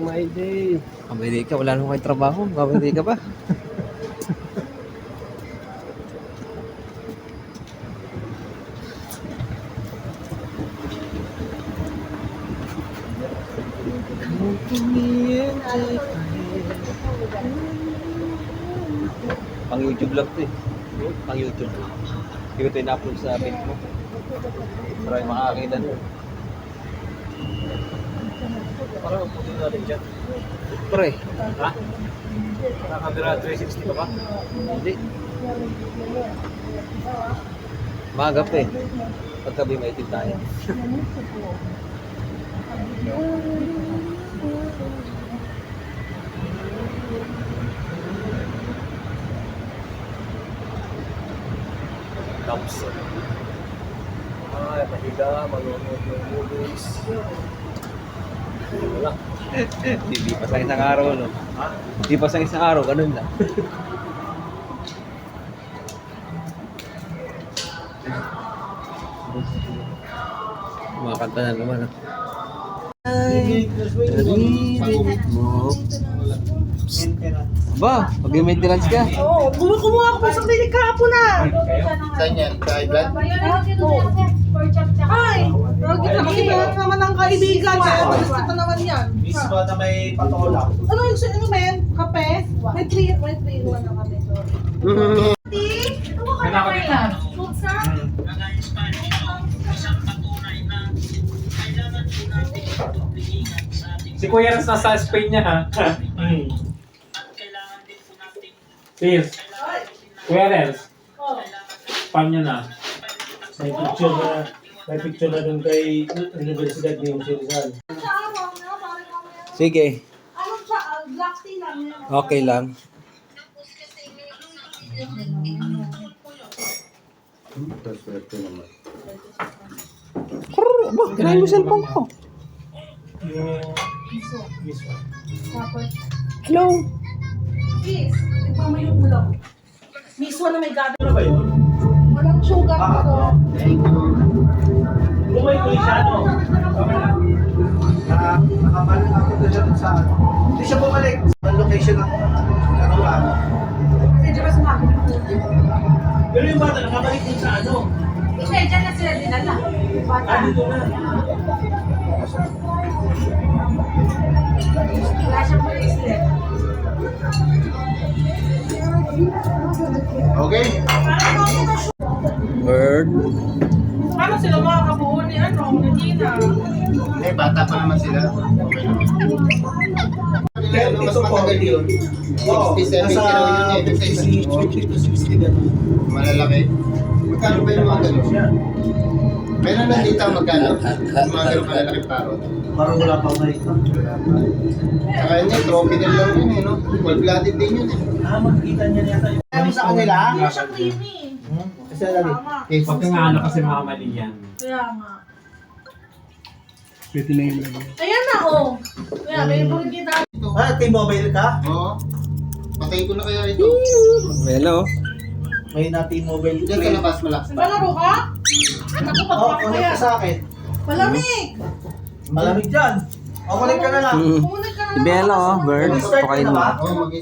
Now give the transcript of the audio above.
my day. Kamili ka, wala naman kayo trabaho. Kamili ka ba? Pang YouTube lang to eh. Pang YouTube. Hindi ko ito in-upload sa page mo. Maraming makakakita nun. Parang puto natin dyan. Pre. Ha? Naka-camera 360 ka ba? Hindi. Maga pa eh. Paggabi maitim tayo. Tapos. Ay, pahiga, manonood ng movies. Wala. Hindi pa sa isang araw, no? Ha? Hindi pa sa isang araw, ganun lang. Kumakanta na naman, ah. Ay, narinig mo. Ba, mag-maintenance ka. Oo, kumuha ako sa klinik kahapon na. Saan yan? Sa high blood? Ay, lagi na kasi meron naman ng kaibigan. Gusto naman yan. Mismo na may patola. Ano yung ano men? Kape? May 3-in-1 na kami. Ito mo ka na kailan? Putsa? Si Kuya Ras nasa Spain niya ha. Cheers. Kuya Ras, spam niya na. May picture na dun kay Universidad ni Jose Rizal. Sa araw na, parang mamaya. Sige, Ano siya? Black tea lang yan. okay lang. Ba, kinain mo cellphone ko. Hello. Please, tignan mo yung ulam. Miswa na may gabi. Ano ba yun? Walang sugar ko. Kung may kulisyano. Nakabalik ako doon sa ano. Hindi siya bumalik. Ang location ng ano ano. Kasi di ba sumabi? Pero yung bata nakabalik din sa ano. Hindi, dyan na sila dinala. Bata. Dito na. Wala siyang bracelet. Okay. Bird. Paano sila makakabuo ni ano, ni Gina? Hindi, bata pa naman sila. Pero mas matagal yun. 67 kilo yun eh. Dun sa isa. 50 to 60 ganun. Malalaki. Magkano ba yung mga ganun? Meron na dito ang magkano? Yung mga ganun malalaki parot. Parang wala pa ba ito? Saka yun yun, tropical lang yun eh, no? Full-blooded din yun eh. Makikita niya yata yung Ano sa kanila? Hindi siya creamy. Kasi lagi. Tama. Pag nga ano kasi mga mali yan. Kaya nga. Pwede na yun lang. Ayan na, oh. Kaya, may kita. Ah, T-Mobile ka? Oo. Patayin ko na kaya ito. Hello. May na T-Mobile Diyan sa labas malakas pa. Palaro ka? Ako, Oo, pag-rock ko connect yan. ka sa akin. Malamig. Malamig dyan. O, connect ka na lang. Kumunag ka na Si Bella, oh, bird. Start Pakain ka na mo. ba? Oo, mag